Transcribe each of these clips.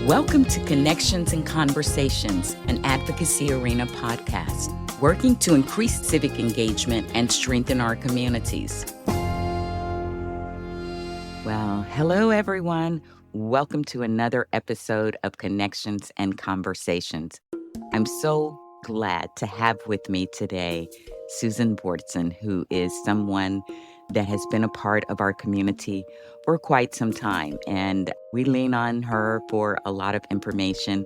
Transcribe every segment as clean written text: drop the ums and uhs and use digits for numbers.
Welcome to Connections and Conversations, an advocacy arena podcast, working to increase civic engagement and strengthen our communities. Well, hello, everyone. Welcome to another episode of Connections and Conversations. I'm so glad to have with me today Susan Bordson, who is someone that has been a part of our community for quite some time. And we lean on her for a lot of information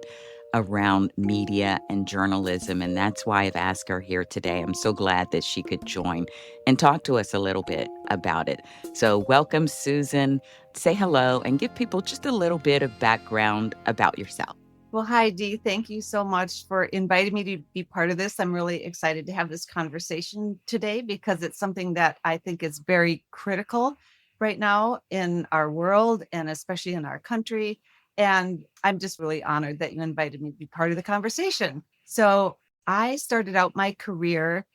around media and journalism. And that's why I've asked her here today. I'm so glad that she could join and talk to us a little bit about it. So welcome, Susan. Say hello and give people just a little bit of background about yourself. Well, hi, Dee. Thank you so much for inviting me to be part of this. I'm really excited to have this conversation today because it's something that I think is very critical right now in our world and especially in our country. And I'm just really honored that you invited me to be part of the conversation. So I started out my career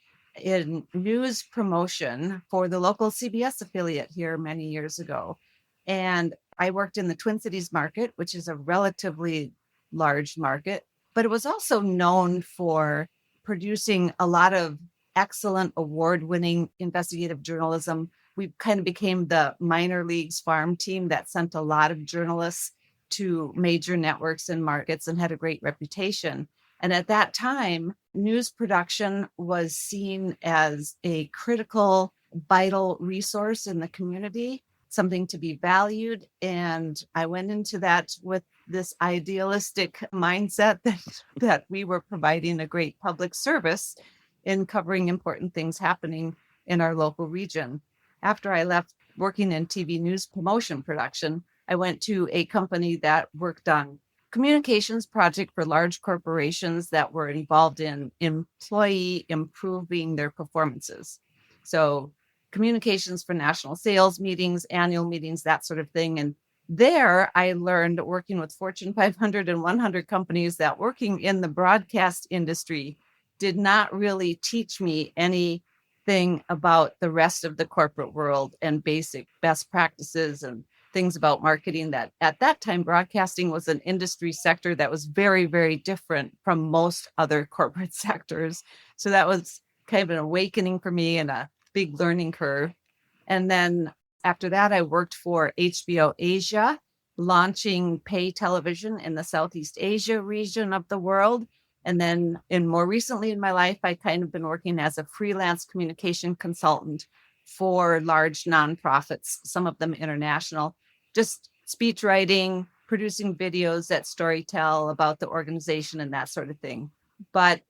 in news promotion for the local CBS affiliate here many years ago. And I worked in the Twin Cities market, which is a relatively large market, but it was also known for producing a lot of excellent award-winning investigative journalism. We kind of became the minor leagues farm team that sent a lot of journalists to major networks and markets and had a great reputation. And at that time, news production was seen as a critical, vital resource in the community, something to be valued. And I went into that with this idealistic mindset that we were providing a great public service in covering important things happening in our local region. After I left working in TV news promotion production, I went to a company that worked on communications project for large corporations that were involved in employee improving their performances. So communications for national sales meetings, annual meetings, that sort of thing. And there I learned, working with Fortune 500 and 100 companies, that working in the broadcast industry did not really teach me anything about the rest of the corporate world and basic best practices and things about marketing. That at that time, broadcasting was an industry sector that was very, very different from most other corporate sectors. So that was kind of an awakening for me and a big learning curve. And then after that, I worked for HBO Asia, launching pay television in the Southeast Asia region of the world. And then more recently in my life, I kind of been working as a freelance communication consultant for large nonprofits, some of them international, just speech writing, producing videos that storytell about the organization and that sort of thing. But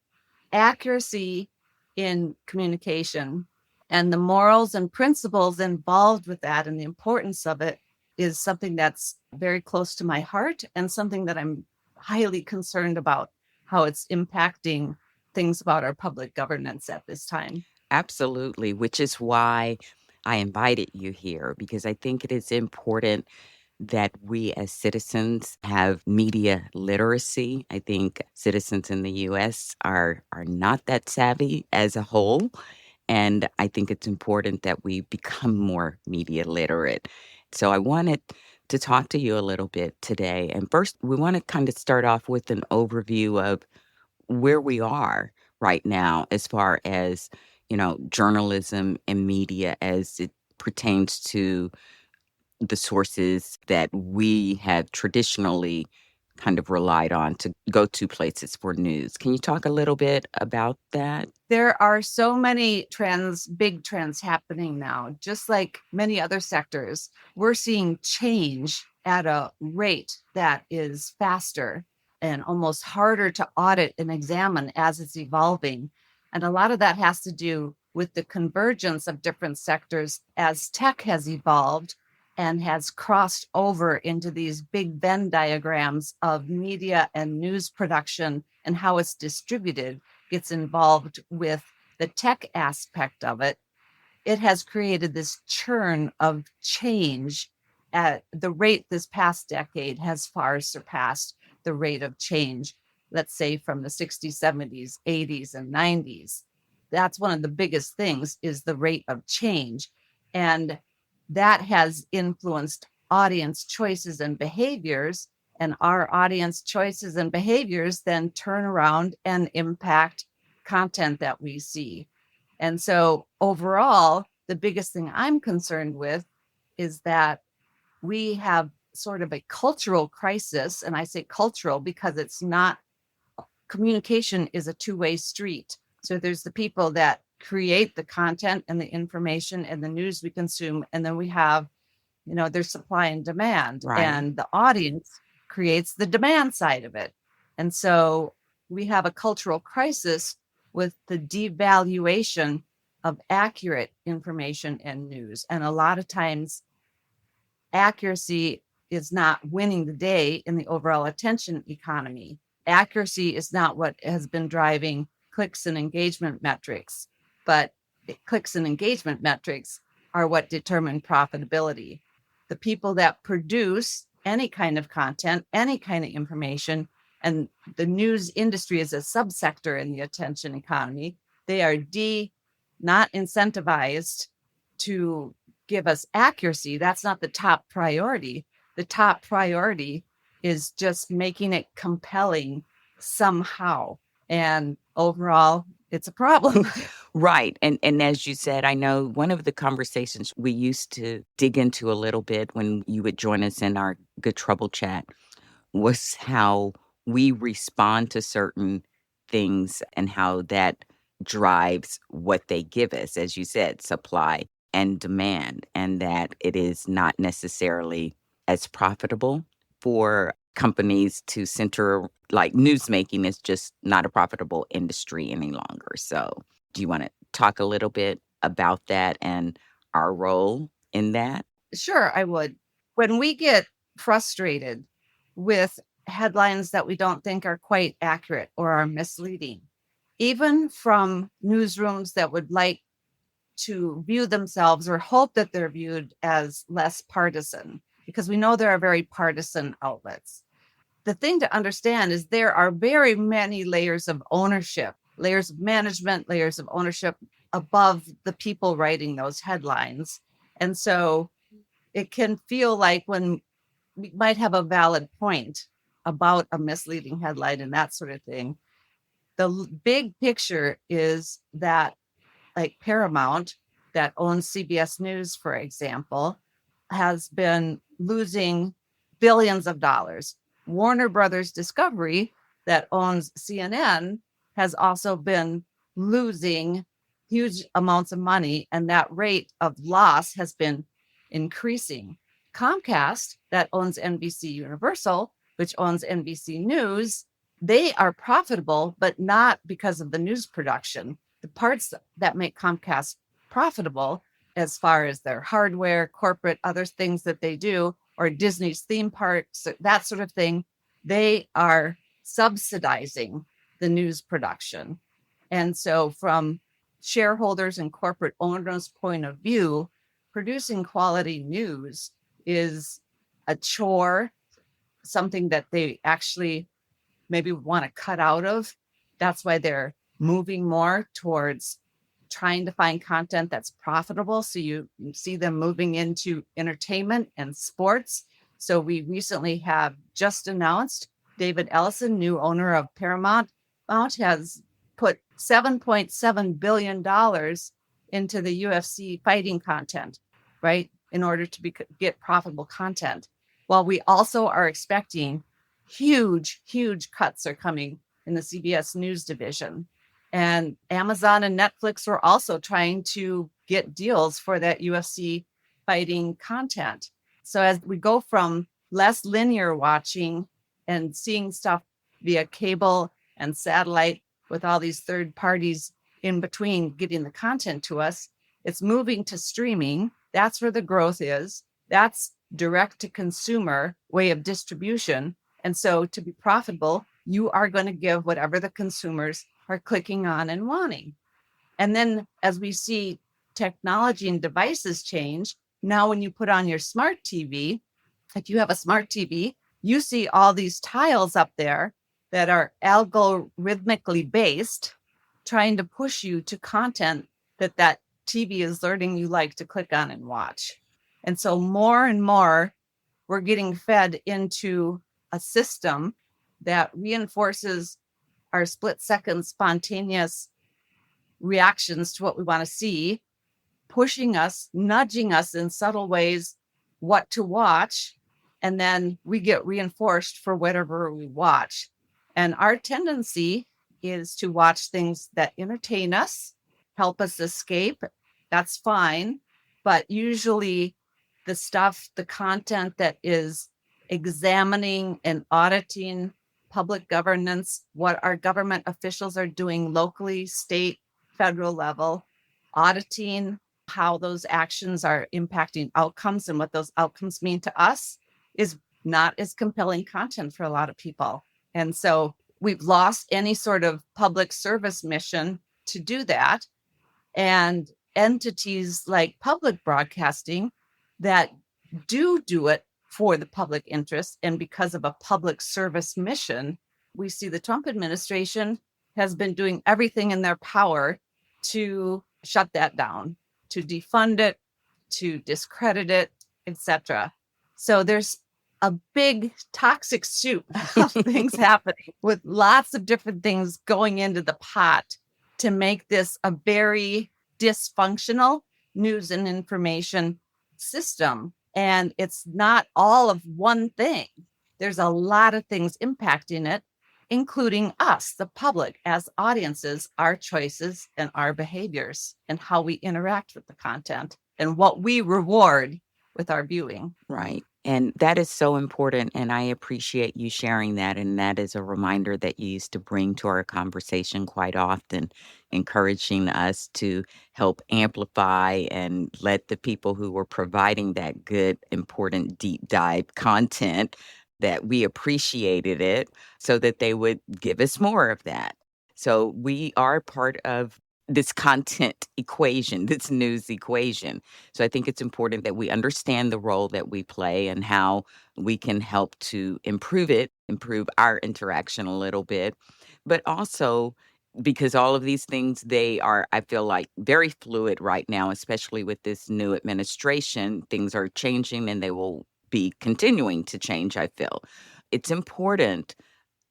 accuracy in communication and the morals and principles involved with that and the importance of it is something that's very close to my heart and something that I'm highly concerned about how it's impacting things about our public governance at this time. Absolutely, which is why I invited you here, because I think it is important that we as citizens have media literacy. I think citizens in the U.S. are not that savvy as a whole. And I think it's important that we become more media literate. So I wanted to talk to you a little bit today. And first, we want to kind of start off with an overview of where we are right now as far as, journalism and media as it pertains to the sources that we have traditionally kind of relied on to go to places for news. Can you talk a little bit about that? There are so many trends, big trends happening now, just like many other sectors. We're seeing change at a rate that is faster and almost harder to audit and examine as it's evolving. And a lot of that has to do with the convergence of different sectors as tech has evolved and has crossed over into these big Venn diagrams of media and news production and how it's distributed gets involved with the tech aspect of it. It has created this churn of change at the rate this past decade has far surpassed the rate of change, let's say from the 60s, 70s, 80s, and 90s. That's one of the biggest things is the rate of change. And that has influenced audience choices and behaviors And our audience choices and behaviors then turn around and impact content that we see. And so overall, the biggest thing I'm concerned with is that we have sort of a cultural crisis. And I say cultural because it's not, communication is a two-way street. So there's the people that create the content and the information and the news we consume. And then we have, there's supply and demand, Right. and the audience creates the demand side of it. And so we have a cultural crisis with the devaluation of accurate information and news. And a lot of times accuracy is not winning the day in the overall attention economy. Accuracy is not what has been driving clicks and engagement metrics, but clicks and engagement metrics are what determine profitability. The people that produce any kind of content, any kind of information, and the news industry is a subsector in the attention economy, they are not incentivized to give us accuracy. That's not the top priority. The top priority is just making it compelling somehow. And overall, it's a problem. Right. And as you said, I know one of the conversations we used to dig into a little bit when you would join us in our Good Trouble chat was how we respond to certain things and how that drives what they give us, as you said, supply and demand, and that it is not necessarily as profitable for companies to center, like newsmaking is just not a profitable industry any longer. So, do you want to talk a little bit about that and our role in that? Sure, I would. When we get frustrated with headlines that we don't think are quite accurate or are misleading, even from newsrooms that would like to view themselves or hope that they're viewed as less partisan, because we know there are very partisan outlets. The thing to understand is there are very many layers of ownership, layers of management, layers of ownership above the people writing those headlines. And so it can feel like when we might have a valid point about a misleading headline and that sort of thing, the big picture is that, like Paramount, that owns CBS News, for example, has been losing billions of dollars. Warner Brothers Discovery, that owns CNN, has also been losing huge amounts of money, and that rate of loss has been increasing. Comcast, that owns NBC Universal, which owns NBC News, they are profitable, but not because of the news production. The parts that make Comcast profitable, as far as their hardware, corporate, other things that they do, or Disney's theme parks, that sort of thing, they are subsidizing the news production. And so from shareholders and corporate owners' point of view, producing quality news is a chore, something that they actually maybe want to cut out of. That's why they're moving more towards trying to find content that's profitable. So you see them moving into entertainment and sports. So we recently have just announced David Ellison, new owner of Paramount, has put $7.7 billion into the UFC fighting content, right? In order to get profitable content. While we also are expecting huge cuts are coming in the CBS News division. And Amazon and Netflix are also trying to get deals for that UFC fighting content. So as we go from less linear watching and seeing stuff via cable and satellite with all these third parties in between getting the content to us, it's moving to streaming. That's where the growth is. That's direct to consumer way of distribution. And so to be profitable, you are going to give whatever the consumers are clicking on and wanting. And then as we see technology and devices change, now when you put on your smart TV, if you have a smart TV, you see all these tiles up there that are algorithmically based, trying to push you to content that TV is learning you like to click on and watch. And so more and more, we're getting fed into a system that reinforces our split-second spontaneous reactions to what we want to see, pushing us, nudging us in subtle ways what to watch, and then we get reinforced for whatever we watch. And our tendency is to watch things that entertain us, help us escape. That's fine. But usually the content that is examining and auditing public governance, what our government officials are doing locally, state, federal level, auditing how those actions are impacting outcomes and what those outcomes mean to us, is not as compelling content for a lot of people. And so we've lost any sort of public service mission to do that. And entities like public broadcasting that do it for the public interest and because of a public service mission, we see the Trump administration has been doing everything in their power to shut that down, to defund it, to discredit it, etc. So there's a big toxic soup of things happening with lots of different things going into the pot to make this a very dysfunctional news and information system. And it's not all of one thing. There's a lot of things impacting it, including us, the public, as audiences, our choices and our behaviors and how we interact with the content and what we reward with our viewing. Right. And that is so important. And I appreciate you sharing that. And that is a reminder that you used to bring to our conversation quite often, encouraging us to help amplify and let the people who were providing that good, important, deep dive content that we appreciated it so that they would give us more of that. So we are part of this content equation, this news equation. So I think it's important that we understand the role that we play and how we can help to improve it, improve our interaction a little bit. But also, because all of these things, they are, I feel like, very fluid right now, especially with this new administration. Things are changing and they will be continuing to change, I feel. It's important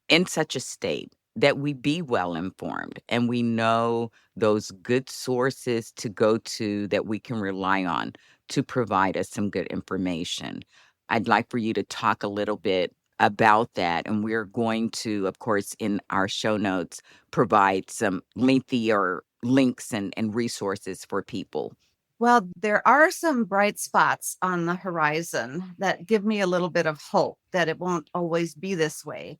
in such a state that we be well informed and we know those good sources to go to that we can rely on to provide us some good information. I'd like for you to talk a little bit about that. And we're going to, of course, in our show notes, provide some lengthier links and resources for people. Well, there are some bright spots on the horizon that give me a little bit of hope that it won't always be this way.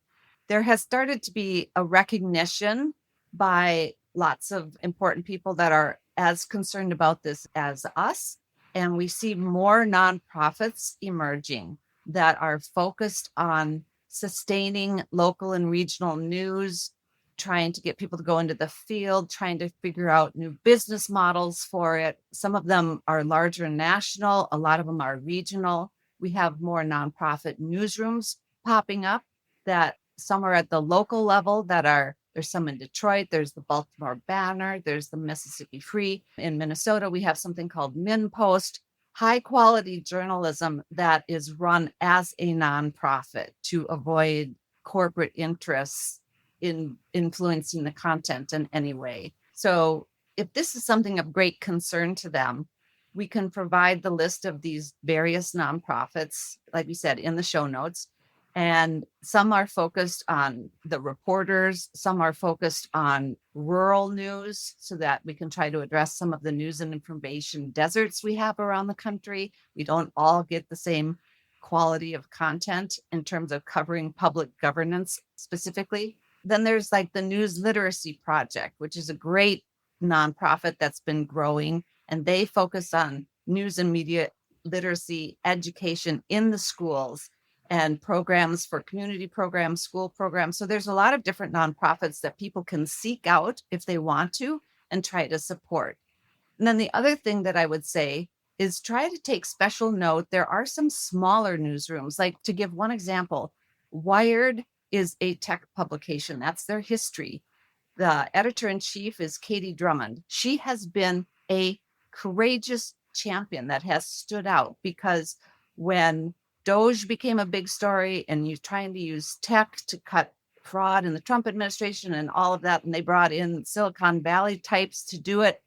There has started to be a recognition by lots of important people that are as concerned about this as us. And we see more nonprofits emerging that are focused on sustaining local and regional news, trying to get people to go into the field, trying to figure out new business models for it. Some of them are larger national, a lot of them are regional. We have more nonprofit newsrooms popping up that some are at the local level there's some in Detroit, there's the Baltimore Banner, there's the Mississippi Free. In Minnesota, we have something called MinPost, high quality journalism that is run as a nonprofit to avoid corporate interests in influencing the content in any way. So if this is something of great concern to them, we can provide the list of these various nonprofits, like we said, in the show notes. And some are focused on the reporters, some are focused on rural news so that we can try to address some of the news and information deserts we have around the country. We don't all get the same quality of content in terms of covering public governance specifically. Then there's like the News Literacy Project, which is a great nonprofit that's been growing, and they focus on news and media literacy education in the schools and programs for community programs, school programs. So there's a lot of different nonprofits that people can seek out if they want to and try to support. And then the other thing that I would say is try to take special note. There are some smaller newsrooms, like to give one example, Wired is a tech publication. That's their history. The editor-in-chief is Katie Drummond. She has been a courageous champion that has stood out because when Doge became a big story, and you're trying to use tech to cut fraud in the Trump administration and all of that. And they brought in Silicon Valley types to do it.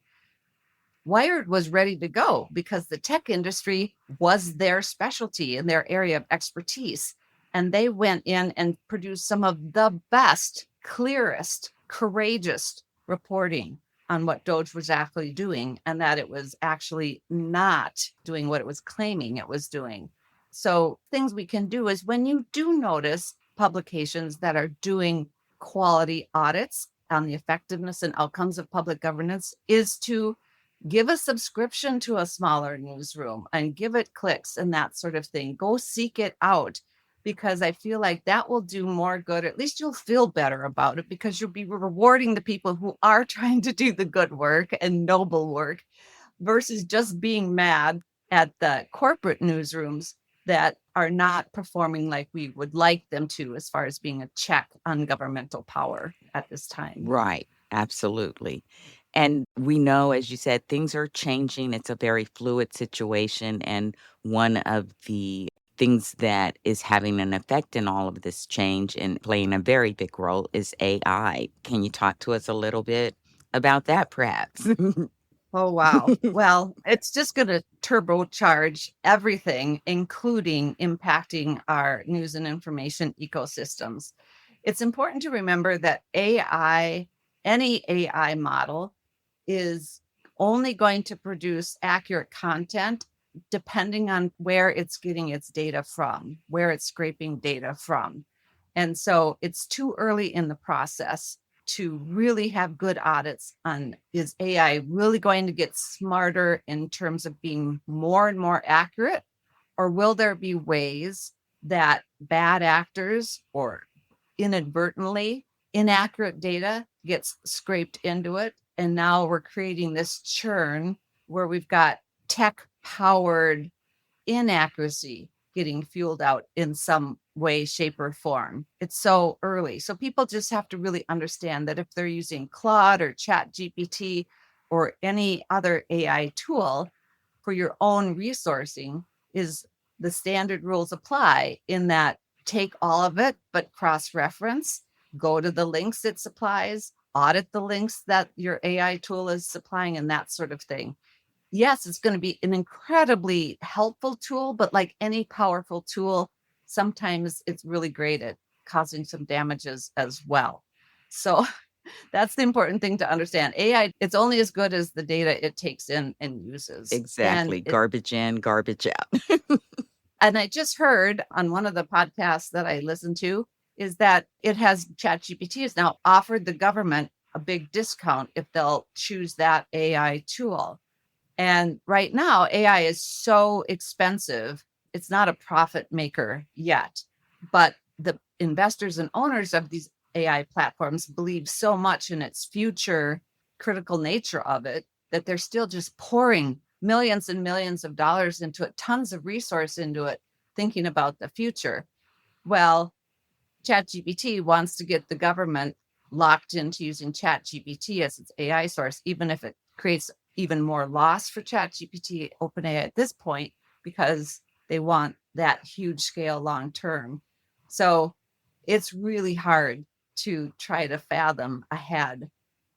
Wired was ready to go because the tech industry was their specialty in their area of expertise. And they went in and produced some of the best, clearest, courageous reporting on what Doge was actually doing, and that it was actually not doing what it was claiming it was doing. So, things we can do is when you do notice publications that are doing quality audits on the effectiveness and outcomes of public governance, is to give a subscription to a smaller newsroom and give it clicks and that sort of thing. Go seek it out, because I feel like that will do more good. At least you'll feel better about it because you'll be rewarding the people who are trying to do the good work and noble work, versus just being mad at the corporate newsrooms that are not performing like we would like them to, as far as being a check on governmental power at this time. Right. Absolutely. And we know, as you said, things are changing. It's a very fluid situation. And one of the things that is having an effect in all of this change and playing a very big role is AI. Can you talk to us a little bit about that, perhaps? Oh, wow. Well, it's just going to turbocharge everything, including impacting our news and information ecosystems. It's important to remember that AI, any AI model, is only going to produce accurate content depending on where it's getting its data from, where it's scraping data from. And so it's too early in the process to really have good audits on, is AI really going to get smarter in terms of being more and more accurate? Or will there be ways that bad actors or inadvertently inaccurate data gets scraped into it? And now we're creating this churn where we've got tech powered inaccuracy getting fueled out in some way, shape, or form. It's so early. So people just have to really understand that if they're using Claude or Chat GPT or any other AI tool for your own resourcing, is the standard rules apply, in that take all of it, but cross-reference, go to the links it supplies, audit the links that your AI tool is supplying, and that sort of thing. Yes, it's going to be an incredibly helpful tool, but like any powerful tool, sometimes it's really great at causing some damages as well. So that's the important thing to understand. AI, it's only as good as the data it takes in and uses. Exactly. Garbage in, garbage out. And I just heard on one of the podcasts that I listened to, is that it has ChatGPT has now offered the government a big discount if they'll choose that AI tool. And right now, AI is so expensive, it's not a profit maker yet. But the investors and owners of these AI platforms believe so much in its future critical nature of it, that they're still just pouring millions and millions of dollars into it, tons of resource into it, thinking about the future. Well, ChatGPT wants to get the government locked into using ChatGPT as its AI source, even if it creates even more loss for ChatGPT, OpenAI at this point, because they want that huge scale long term. So it's really hard to try to fathom ahead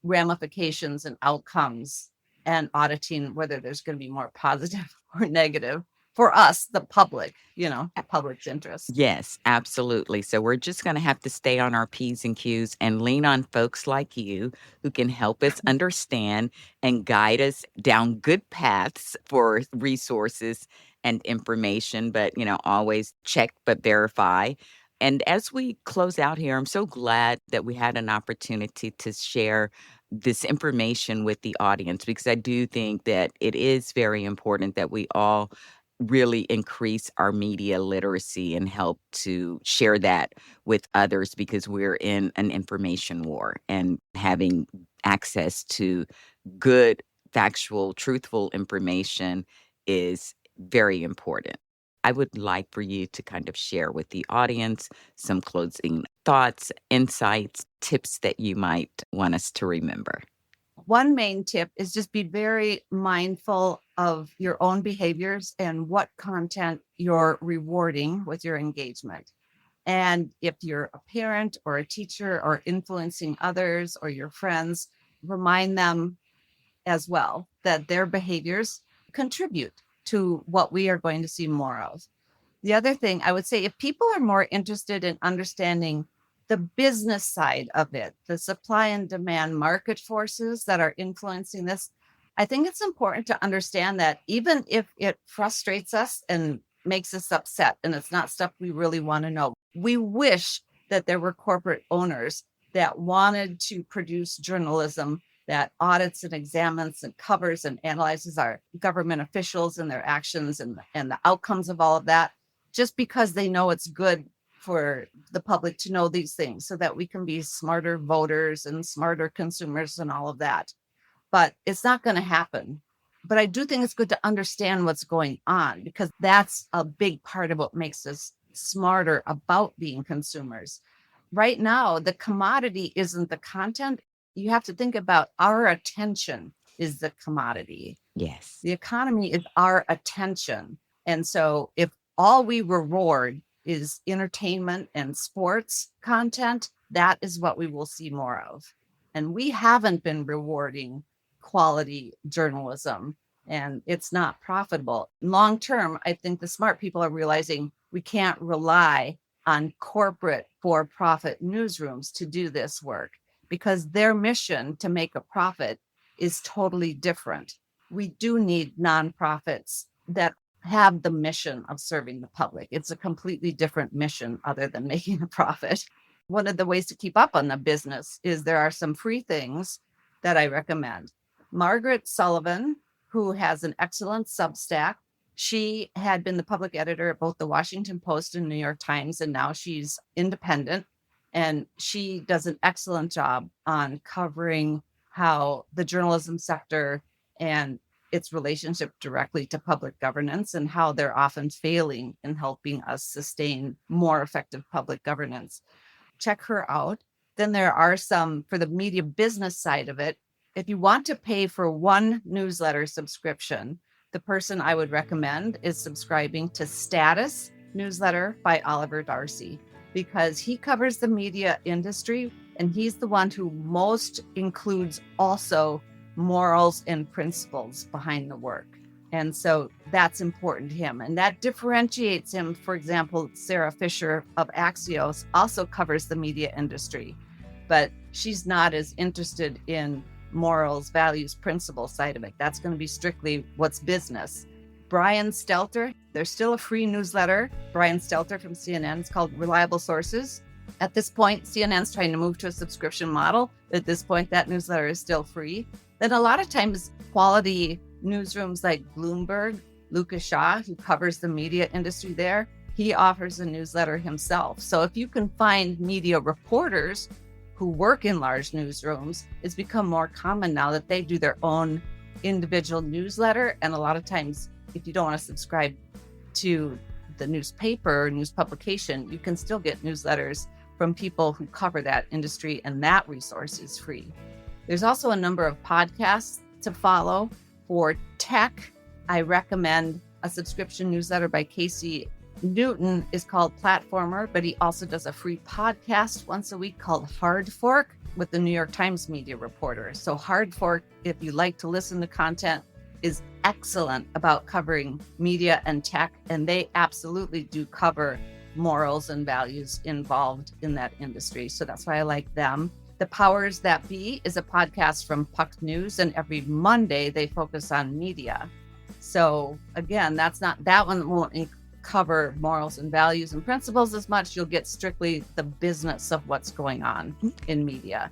ramifications and outcomes and auditing whether there's going to be more positive or negative for us, the public, the public's interest. Yes, absolutely. So we're just going to have to stay on our P's and Q's and lean on folks like you who can help us understand and guide us down good paths for resources and information, but, always check but verify. And as we close out here, I'm so glad that we had an opportunity to share this information with the audience, because I do think that it is very important that we all really increase our media literacy and help to share that with others, because we're in an information war, and having access to good, factual, truthful information is very important. I would like for you to kind of share with the audience some closing thoughts, insights, tips that you might want us to remember. One main tip is just be very mindful of your own behaviors and what content you're rewarding with your engagement. And if you're a parent or a teacher or influencing others or your friends, remind them as well that their behaviors contribute to what we are going to see more of. The other thing I would say, if people are more interested in understanding the business side of it, the supply and demand market forces that are influencing this, I think it's important to understand that even if it frustrates us and makes us upset, and it's not stuff we really want to know, we wish that there were corporate owners that wanted to produce journalism that audits and examines and covers and analyzes our government officials and their actions and the outcomes of all of that, just because they know it's good for the public to know these things so that we can be smarter voters and smarter consumers and all of that. But it's not going to happen. But I do think it's good to understand what's going on, because that's a big part of what makes us smarter about being consumers. Right now, the commodity isn't the content. You have to think about our attention is the commodity. Yes. The economy is our attention. And so if all we reward is entertainment and sports content, that is what we will see more of. And we haven't been rewarding quality journalism, and it's not profitable. Long term, I think the smart people are realizing we can't rely on corporate for-profit newsrooms to do this work, because their mission to make a profit is totally different. We do need nonprofits that have the mission of serving the public. It's a completely different mission other than making a profit. One of the ways to keep up on the business is there are some free things that I recommend. Margaret Sullivan, who has an excellent Substack, she had been the public editor at both the Washington Post and New York Times, and now she's independent. And she does an excellent job on covering how the journalism sector and its relationship directly to public governance and how they're often failing in helping us sustain more effective public governance. Check her out. Then there are some for the media business side of it. If you want to pay for one newsletter subscription, the person I would recommend is subscribing to Status newsletter by Oliver Darcy, because he covers the media industry and he's the one who most includes also morals and principles behind the work. And so that's important to him. And that differentiates him. For example, Sarah Fisher of Axios also covers the media industry, but she's not as interested in morals, values, principle side of it. That's going to be strictly what's business. Brian Stelter, there's still a free newsletter. Brian Stelter from CNN. It's called Reliable Sources. At this point, CNN's trying to move to a subscription model. At this point, that newsletter is still free. Then a lot of times, quality newsrooms like Bloomberg, Lucas Shaw, who covers the media industry there, he offers a newsletter himself. So if you can find media reporters who work in large newsrooms, it's become more common now that they do their own individual newsletter. And a lot of times, if you don't want to subscribe to the newspaper or news publication, you can still get newsletters from people who cover that industry, and that resource is free. There's also a number of podcasts to follow. For tech, I recommend a subscription newsletter by Casey Newton is called Platformer, but he also does a free podcast once a week called Hardfork with the New York Times media reporter. So Hardfork, if you like to listen to content, is excellent about covering media and tech, and they absolutely do cover morals and values involved in that industry. So that's why I like them. The Powers That Be is a podcast from Puck News, and every Monday they focus on media. So again, that one won't cover morals and values and principles as much. You'll get strictly the business of what's going on in media.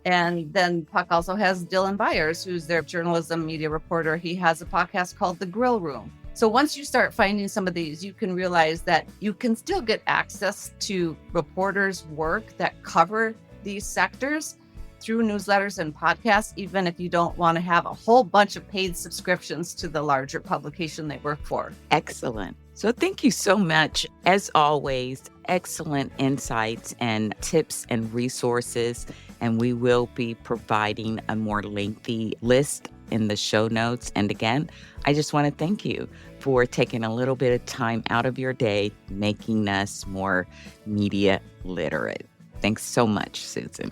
And then Puck also has Dylan Byers, who's their journalism media reporter. He has a podcast called The Grill Room. So once you start finding some of these, you can realize that you can still get access to reporters' work that cover these sectors through newsletters and podcasts, even if you don't want to have a whole bunch of paid subscriptions to the larger publication they work for. Excellent. So thank you so much. As always, excellent insights and tips and resources. And we will be providing a more lengthy list in the show notes. And again, I just want to thank you for taking a little bit of time out of your day, making us more media literate. Thanks so much, Susan.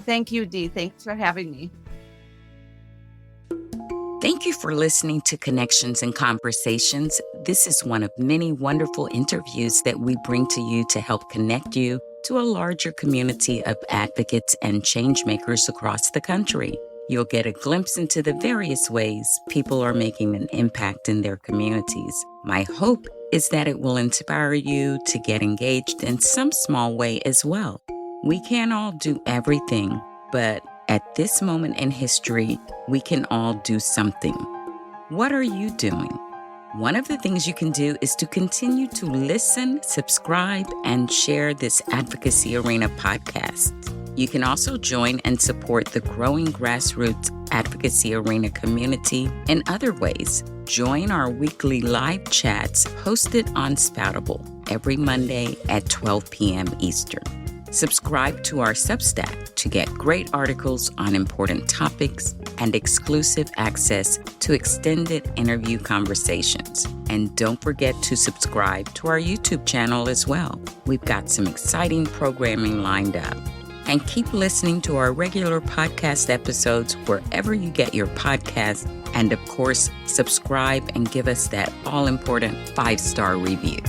Thank you, Dee. Thanks for having me. Thank you for listening to Connections and Conversations. This is one of many wonderful interviews that we bring to you to help connect you to a larger community of advocates and changemakers across the country. You'll get a glimpse into the various ways people are making an impact in their communities. My hope is that it will inspire you to get engaged in some small way as well. We can't all do everything, but at this moment in history, we can all do something. What are you doing? One of the things you can do is to continue to listen, subscribe, and share this Advocacy Arena podcast. You can also join and support the growing grassroots Advocacy Arena community in other ways. Join our weekly live chats hosted on Spoutable every Monday at 12 p.m. Eastern. Subscribe to our Substack to get great articles on important topics and exclusive access to extended interview conversations. And don't forget to subscribe to our YouTube channel as well. We've got some exciting programming lined up. And keep listening to our regular podcast episodes wherever you get your podcasts. And of course, subscribe and give us that all-important 5-star review.